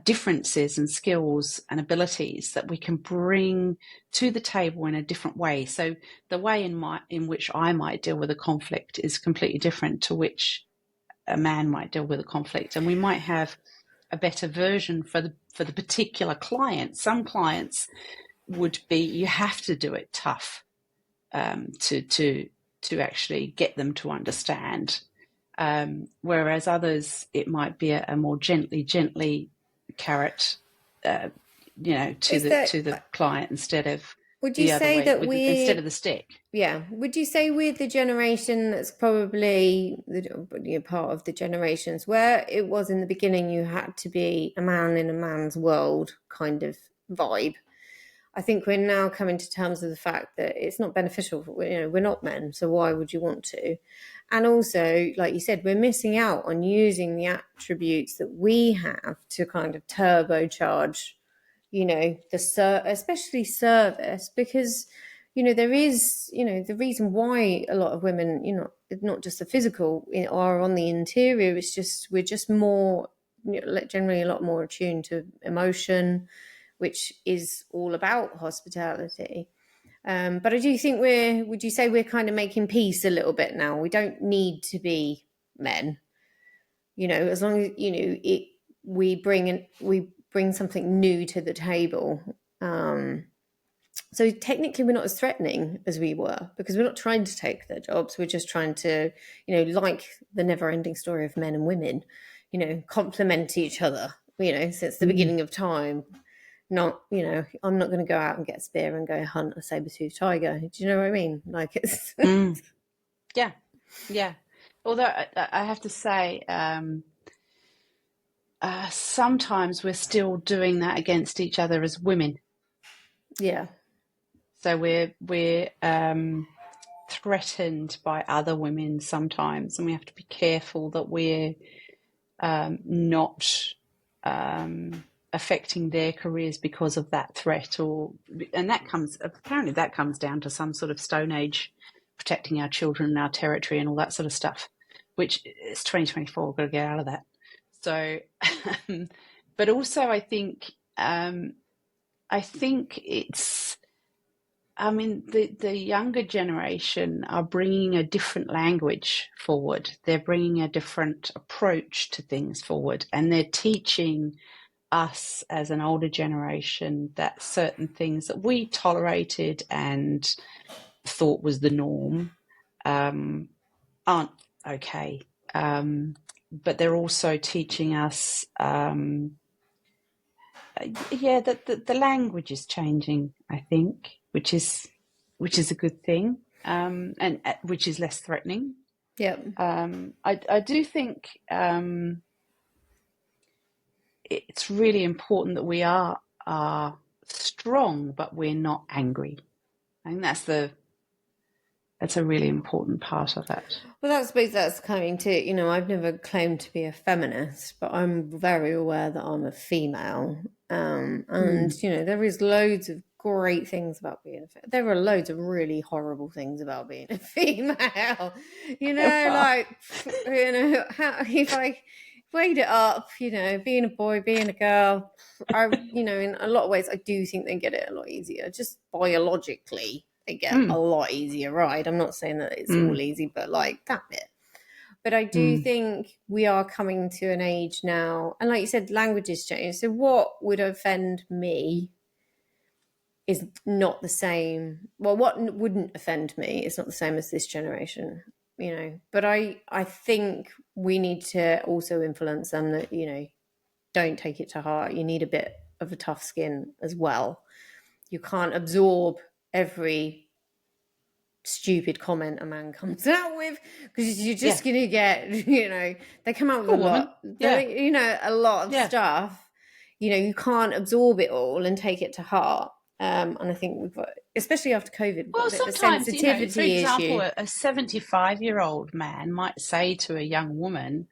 differences and skills and abilities that we can bring to the table in a different way. So the way in which I might deal with a conflict is completely different to which a man might deal with a conflict, and we might have a better version for the particular client. Some clients would be, you have to do it tough to actually get them to understand. Whereas others, it might be a more gently carrot, to the client instead of would you say that instead of the stick. Yeah. Would you say we're the generation that's probably part of the generations where it was in the beginning, you had to be a man in a man's world kind of vibe, I think we're now coming to terms with the fact that it's not beneficial. We're not men, so why would you want to? And also, like you said, we're missing out on using the attributes that we have to kind of turbocharge, especially service, because, there is, the reason why a lot of women, not just the physical, are on the interior. It's just, we're just more, generally a lot more attuned to emotion, which is all about hospitality. But I do think would you say we're kind of making peace a little bit now? We don't need to be men, as long as, we bring something new to the table. So technically we're not as threatening as we were, because we're not trying to take their jobs. We're just trying to, like the never ending story of men and women, complement each other, since the beginning of time. Not, I'm not going to go out and get a spear and go hunt a saber-toothed tiger. Do you know what I mean? Like, it's... Yeah. Although I have to say, sometimes we're still doing that against each other as women. Yeah. So we're threatened by other women sometimes, and we have to be careful that we're not affecting their careers because of that threat. And that comes down to some sort of Stone Age, protecting our children and our territory and all that sort of stuff, which is 2024. We've got to get out of that. So, but also I think it's, the younger generation are bringing a different language forward. They're bringing a different approach to things forward, and they're teaching us as an older generation that certain things that we tolerated and thought was the norm aren't okay. But they're also teaching us, that the language is changing, I think, which is a good thing, and which is less threatening. Yeah. I do think it's really important that we are strong, but we're not angry. I think that's a really important part of it. Well, I suppose that's coming to, I've never claimed to be a feminist, but I'm very aware that I'm a female. And, there is loads of great things about being a female. There are loads of really horrible things about being a female. If I weighed it up, being a boy, being a girl, in a lot of ways, I do think they get it a lot easier, just biologically. They get a lot easier, right? I'm not saying that it's all easy, but like that bit. But I do think we are coming to an age now, and like you said, language is changing. So what would offend me is not the same. Well, what wouldn't offend me is not the same as this generation, But I think we need to also influence them that, don't take it to heart. You need a bit of a tough skin as well. You can't absorb every stupid comment a man comes out with, because you're just going to get, they come out with a lot of stuff. You can't absorb it all and take it to heart. And I think we've got, especially after COVID, well, sometimes, a sensitivity for example, issue. a 75-year-old man might say to a young woman,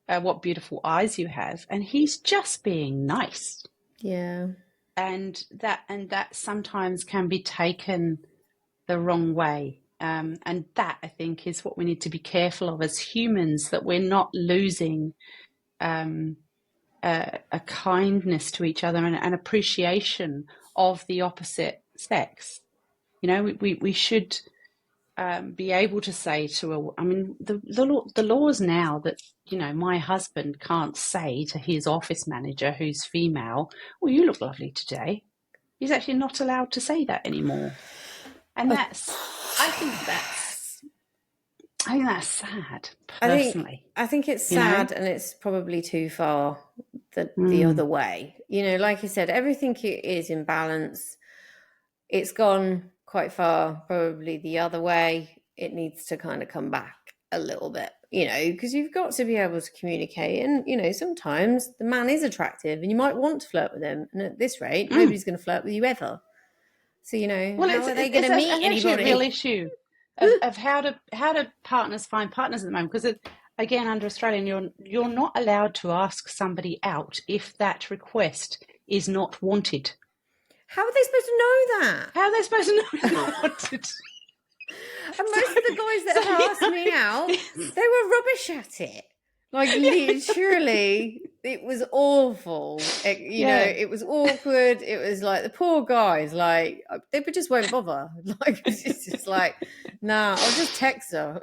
what beautiful eyes you have, and he's just being nice. Yeah. And that sometimes can be taken the wrong way. And that, I think, is what we need to be careful of as humans, that we're not losing a kindness to each other and an appreciation of the opposite sex. We should be able to say to the laws now that, my husband can't say to his office manager who's female, well, you look lovely today. He's actually not allowed to say that anymore. And I think that's sad, personally. I think it's sad, and it's probably too far the other way. Like you said, everything is in balance. It's gone quite far, probably the other way. It needs to kind of come back a little bit, because you've got to be able to communicate. And, sometimes the man is attractive and you might want to flirt with him. And at this rate, nobody's going to flirt with you ever. So, you know, Well, how are they going to meet it's actually a real anybody? issue of how do partners find partners at the moment? Because again, under Australian, you're not allowed to ask somebody out if that request is not wanted. How are they supposed to know that? How are they supposed to know it's not wanted? And most of the guys that have asked me out, they were rubbish at it. Like, literally, it was awful. It was awkward. It was like the poor guys, like, they just won't bother. Like, it's just like, nah, I'll just text her.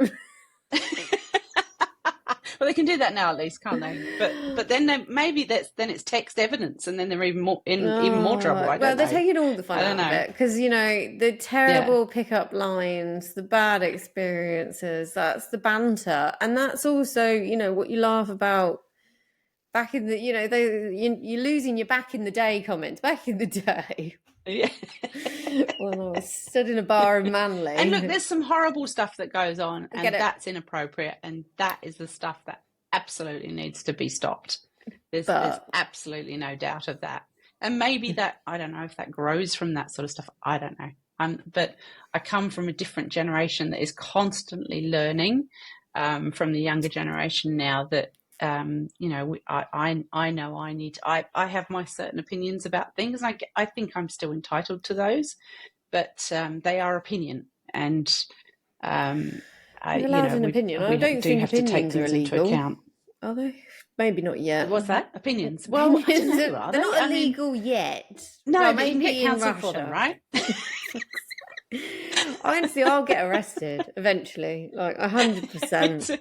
Well, they can do that now at least, can't they? But then maybe it's text evidence, and then they're even more trouble. I don't know. They're taking all the fun out of it because the terrible pickup lines, the bad experiences, that's the banter, and that's also what you laugh about. Back in the, you're losing your back in the day comments. Back in the day. Yeah. When I was stood in a bar in Manly. And look, there's some horrible stuff that goes on, and that's inappropriate, and that is the stuff that absolutely needs to be stopped. There's absolutely no doubt of that. And maybe that, I don't know if that grows from that sort of stuff. I don't know. But I come from a different generation that is constantly learning from the younger generation now that, I know I have my certain opinions about things. And I think I'm still entitled to those, but they are opinion, and an opinion. I don't think have to take things into account. Are they? Maybe not yet. What's that? Opinions? Well, opinions they're not illegal yet. No, well, but you can maybe get cancelled in for them, right? Honestly, I'll get arrested eventually, like 100%.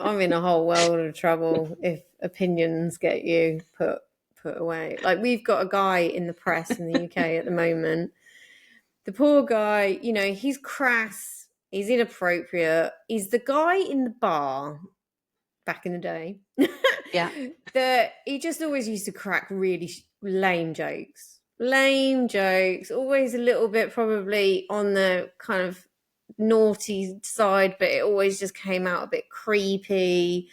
I'm in a whole world of trouble if opinions get you put away. Like, we've got a guy in the press in the UK at the moment. The poor guy, he's crass, he's inappropriate. He's the guy in the bar back in the day. Yeah. He just always used to crack really lame jokes. Always a little bit probably on the kind of naughty side, but it always just came out a bit creepy.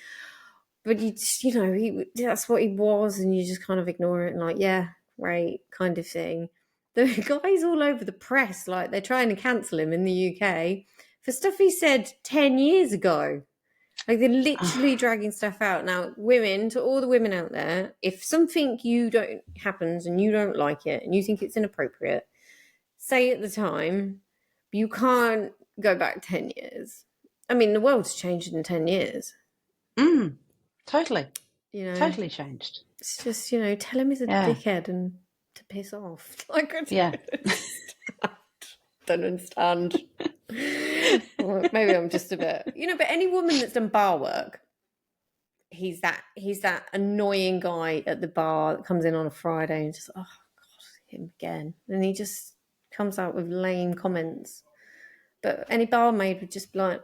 But that's what he was, and you just kind of ignore it and like, yeah, great, kind of thing. The guy's all over the press, like they're trying to cancel him in the UK for stuff he said 10 years ago. Like, they're literally dragging stuff out. Now, women, to all the women out there, if something happens and you don't like it and you think it's inappropriate, say at the time, you can't go back 10 years. I mean, the world's changed in 10 years. Totally. Totally changed. It's just, tell him he's a dickhead and to piss off. Like, don't understand. Well, maybe I'm just a bit, but any woman that's done bar work, he's that annoying guy at the bar that comes in on a Friday and just, oh God, him again. And he just comes out with lame comments. But any barmaid would just be like,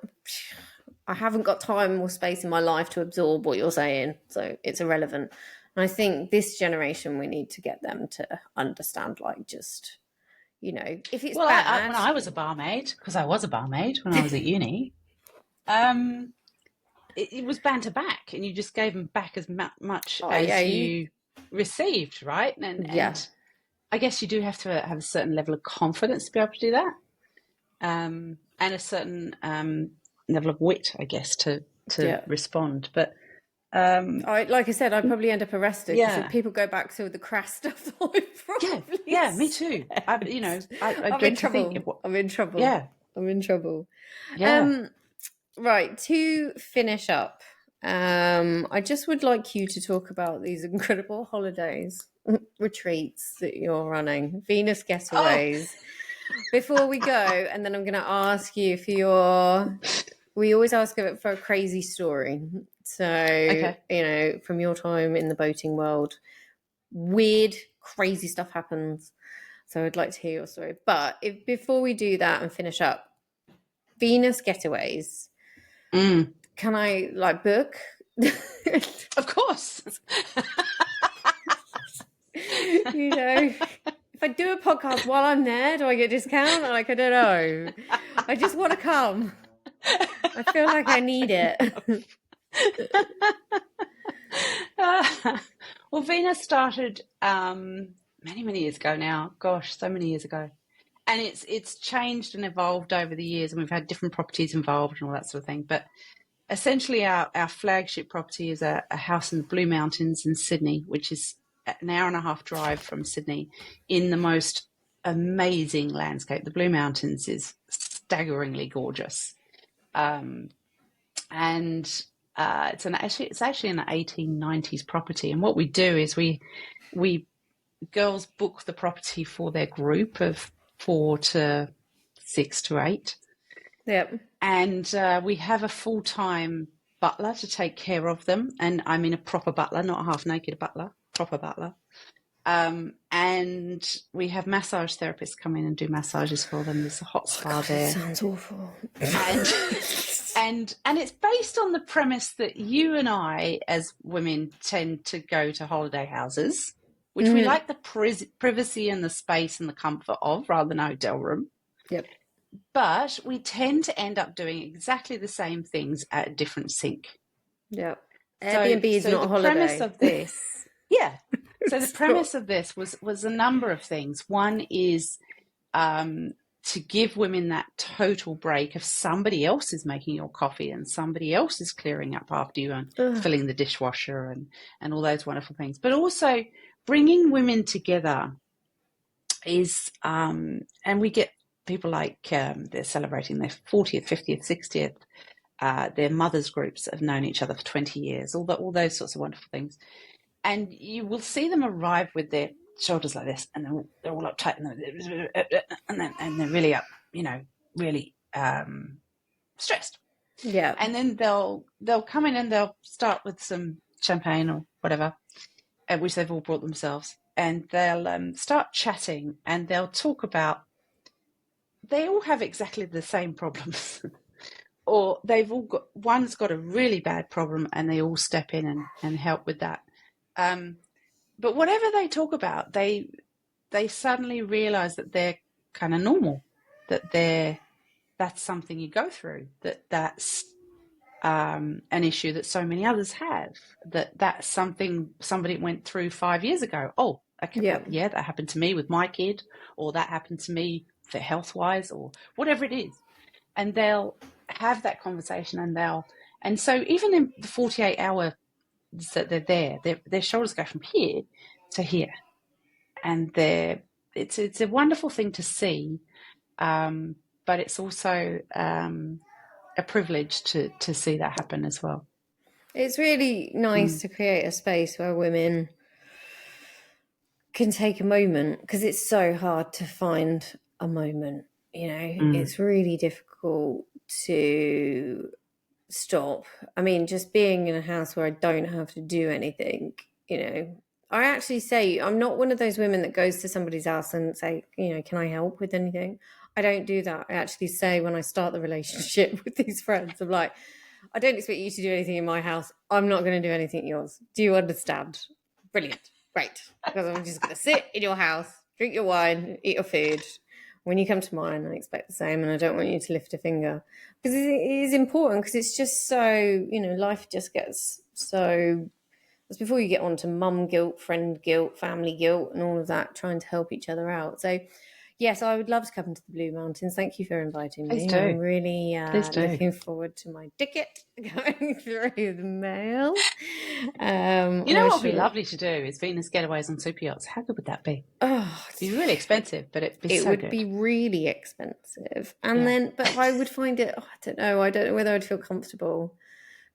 I haven't got time or space in my life to absorb what you're saying, so it's irrelevant. And I think this generation, we need to get them to understand, like, just, if it's bad. When I was a barmaid, because I was a barmaid when I was at uni, it was banter back, and you just gave them back as much as you received, right? And I guess you do have to have a certain level of confidence to be able to do that, and a certain level of wit, I guess, to respond. But like I said, I'd probably end up arrested because if people go back to the crass stuff that I probably me too. I'm in trouble. I'm in trouble. Yeah, I'm in trouble. Yeah. Right, to finish up, I just would like you to talk about these incredible holidays, retreats that you're running, Venus Getaways. Before we go, and then I'm going to ask you we always ask for a crazy story. So, from your time in the boating world, weird, crazy stuff happens. So I'd like to hear your story. But before we do that and finish up, Venus Getaways, can I book? Of course. If I do a podcast while I'm there, do I get a discount? I don't know. I just want to come. I feel like I need it. Well, Venus started many years ago now. Gosh, so many years ago. and it's changed and evolved over the years, and we've had different properties involved and all that sort of thing. But essentially, our flagship property is a house in the Blue Mountains in Sydney, which is an hour and a half drive from Sydney, in the most amazing landscape. The Blue Mountains is staggeringly gorgeous, and it's actually an 1890s property. And what we do is we girls book the property for their group of 4 to 6 to 8. Yep. And we have a full-time butler to take care of them. And I mean a proper butler, not a half-naked butler, proper butler. And we have massage therapists come in and do massages for them. There's a hot spa there. Sounds awful. And it's based on the premise that you and I, as women, tend to go to holiday houses, which we like the privacy and the space and the comfort of, rather than a hotel room. Yep. But we tend to end up doing exactly the same things at a different sink. Yep. Airbnb is not a holiday. The premise of this, So the premise of this was a number of things. One is to give women that total break of somebody else is making your coffee and somebody else is clearing up after you and filling the dishwasher and all those wonderful things. But also bringing women together is, and we get people like they're celebrating their 40th, 50th, 60th. Their mothers groups have known each other for 20 years, all those sorts of wonderful things. And you will see them arrive with their shoulders like this, and they're all uptight, and they're really up, really stressed. Yeah. And then they'll come in and they'll start with some champagne or whatever, which they've all brought themselves, and they'll start chatting, and they'll talk about. They all have exactly the same problems, or they've all got one's got a really bad problem, and they all step in and help with that. But whatever they talk about, they suddenly realize that they're kind of normal, that that's something you go through, that's an issue that so many others have, that's something somebody went through 5 years ago. Oh, okay, yeah, that happened to me with my kid, or that happened to me for health-wise, or whatever it is. And they'll have that conversation, and so even in the 48 hour that they're there, their shoulders go from here to here, and it's a wonderful thing to see, but it's also a privilege to see that happen as well. It's really nice to create a space where women can take a moment, because it's so hard to find a moment. It's really difficult to stop. I mean, just being in a house where I don't have to do anything, I actually say I'm not one of those women that goes to somebody's house and say, can I help with anything? I don't do that. I actually say, when I start the relationship with these friends, I'm like, I don't expect you to do anything in my house. I'm not going to do anything in yours. Do you understand? Brilliant. Great. Because I'm just going to sit in your house, drink your wine, eat your food. When you come to mine, I expect the same, and I don't want you to lift a finger, because it is important, because it's just so, life just gets so, that's before you get on to mum guilt, friend guilt, family guilt, and all of that, trying to help each other out. So, yes, I would love to come to the Blue Mountains. Thank you for inviting me. Please do. I'm really looking forward to my ticket going through the mail. What would be lovely to do is Venus Getaways on super yachts. How good would that be? Oh, it'd be really expensive, but it'd be so good. It would be really expensive. And then, but I would find it, I don't know whether I'd feel comfortable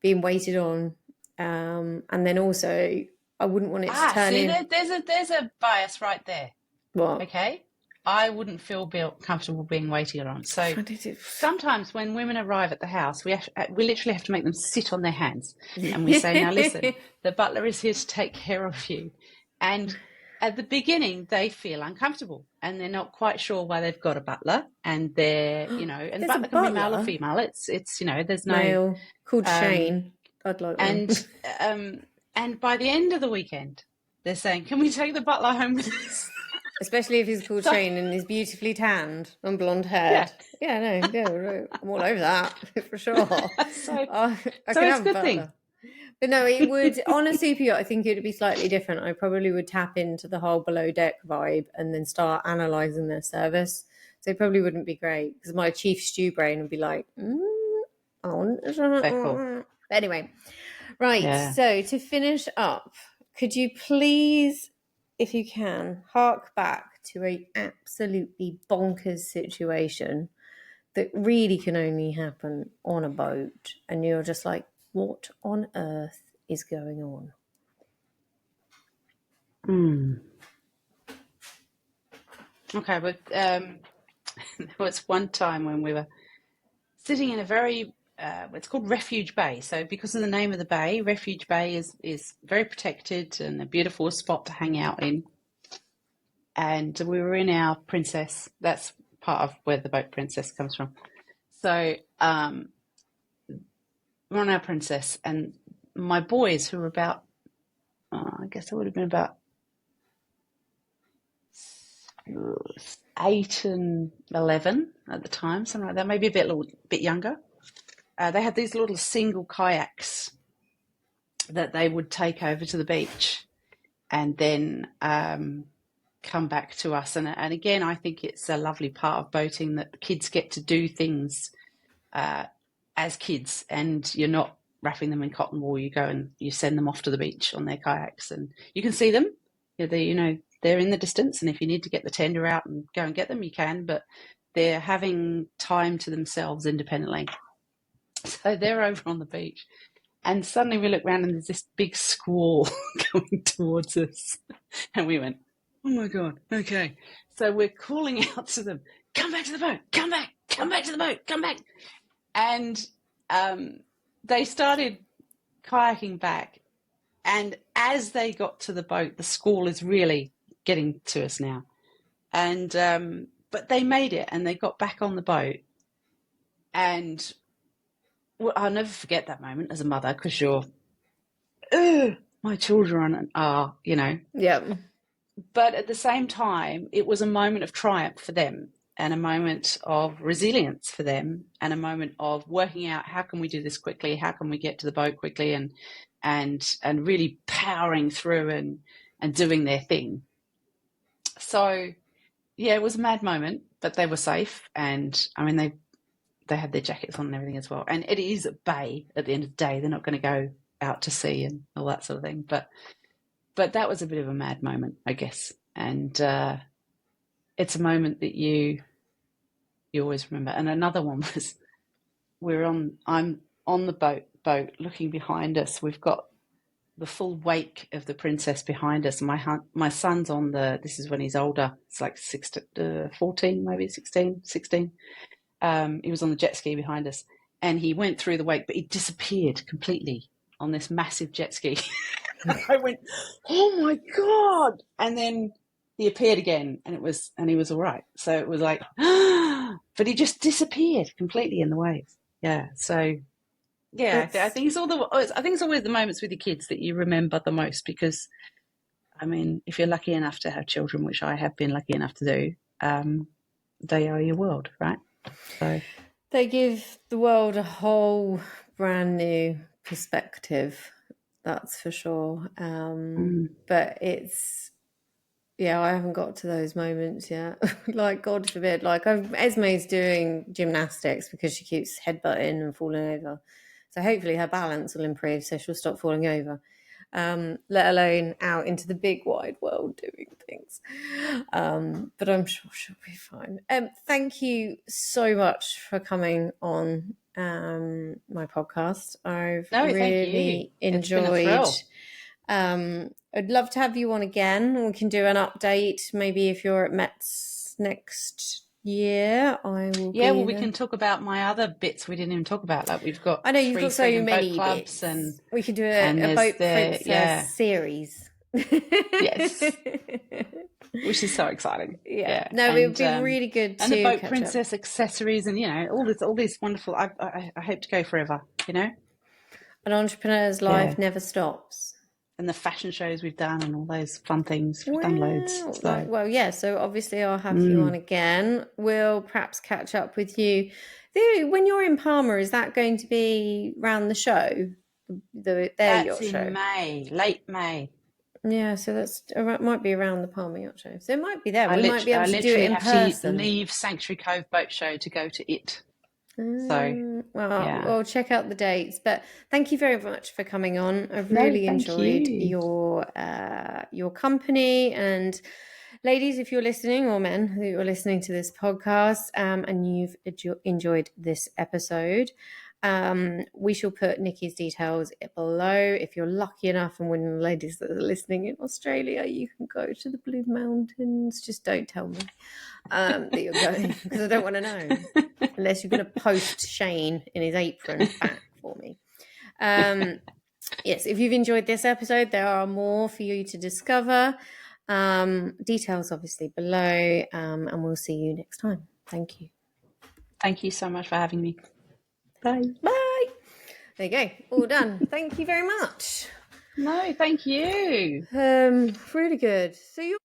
being waited on. And then also, I wouldn't want it to turn in. There's a bias right there. What? Okay. I wouldn't feel comfortable being waited on. So sometimes when women arrive at the house, we literally have to make them sit on their hands, and we say, now listen, the butler is here to take care of you. And at the beginning, they feel uncomfortable, and they're not quite sure why they've got a butler, and they're, and the butler can be male or female. It's there's no male called Shane. I'd like one. And by the end of the weekend, they're saying, can we take the butler home with us? Especially if he's called Shane and he's beautifully tanned and blonde haired. I'm all over that for sure. I can have a good thing. But no, it would, on a super yacht, I think it would be slightly different. I probably would tap into the whole below deck vibe and then start analysing their service. So it probably wouldn't be great because my chief stew brain would be like, Beckle. Anyway, right. Yeah. So to finish up, could you please, if you can, hark back to a absolutely bonkers situation that really can only happen on a boat, and you're just like, what on earth is going on? Okay, but there was one time when we were sitting in a very, it's called Refuge Bay. So because of the name of the bay, Refuge Bay is very protected and a beautiful spot to hang out in. And we were in our Princess. That's part of where the boat Princess comes from. So we're on our Princess, and my boys, who were about, I guess I would have been about 8 and 11 at the time, something like that, maybe a little bit younger. They had these little single kayaks that they would take over to the beach and then come back to us. And again, I think it's a lovely part of boating that kids get to do things as kids, and you're not wrapping them in cotton wool. You go and you send them off to the beach on their kayaks, and you can see them. They're in the distance, and if you need to get the tender out and go and get them, you can, but they're having time to themselves independently. So they're over on the beach, and suddenly we look around and there's this big squall coming towards us. And we went, oh my God, okay. So we're calling out to them, come back to the boat, come back to the boat, come back. And they started kayaking back. And as they got to the boat, the squall is really getting to us now. And but they made it, and they got back on the boat. And I'll never forget that moment as a mother, because you're, my children are, Yeah. But at the same time, it was a moment of triumph for them, and a moment of resilience for them, and a moment of working out, how can we do this quickly? How can we get to the boat quickly? And really powering through and doing their thing. So, yeah, it was a mad moment, but they were safe. And I mean, they had their jackets on and everything as well. And it is a bay at the end of the day. They're not going to go out to sea and all that sort of thing. But that was a bit of a mad moment, I guess. And it's a moment that you always remember. And another one was, I'm on the boat looking behind us. We've got the full wake of the Princess behind us. My son's on this is when he's older. It's like 14, maybe 16. He was on the jet ski behind us, and he went through the wake, but he disappeared completely on this massive jet ski. I went, oh my God. And then he appeared again, and he was all right. So it was like, but he just disappeared completely in the waves. Yeah. So yeah, I think it's always the moments with your kids that you remember the most, because I mean, if you're lucky enough to have children, which I have been lucky enough to do, they are your world, right? So they give the world a whole brand new perspective, that's for sure. But it's, yeah, I haven't got to those moments yet. Like, God forbid, like Esme's doing gymnastics because she keeps headbutting and falling over. So hopefully her balance will improve, so she'll stop falling over. Let alone out into the big wide world doing things. But I'm sure she'll be fine. Thank you so much for coming on my podcast. I've really enjoyed. I'd love to have you on again. We can do an update, maybe if you're at Mets next year. We can talk about my other bits we didn't even talk about. Like, we've got, I know you've got so many boat clubs bits, and we could do a boat princess series. Yes. Which is so exciting. Yeah. No, it would be really good to, and the boat princess accessories, and all this wonderful. I hope to go forever. An entrepreneur's life never stops. And the fashion shows we've done, and all those fun things. We've done loads. So. So obviously I'll have you on again. We'll perhaps catch up with you. When you're in Palma, is that going to be round the show? Their yacht show? In May, late May. Yeah, so that's might be around the Palma Yacht Show. So it might be there. I, We might be able I to do it literally in have to person. leave Sanctuary Cove Boat Show to go to it. So, Well, yeah. we'll check out the dates. But thank you very much for coming on. I've No, really thank enjoyed you. your company. And ladies, if you're listening, or men who are listening to this podcast, and you've enjoyed this episode, we shall put Nicky's details below. If you're lucky enough, and when the ladies that are listening in Australia, you can go to the Blue Mountains. Just don't tell me that you're going, because I don't want to know, unless you're going to post Shane in his apron back for me. Yes, if you've enjoyed this episode, there are more for you to discover. Details obviously below, and we'll see you next time. Thank you. Thank you so much for having me. Bye. Bye. There you go. All done. Thank you very much. No, thank you. Really good. So you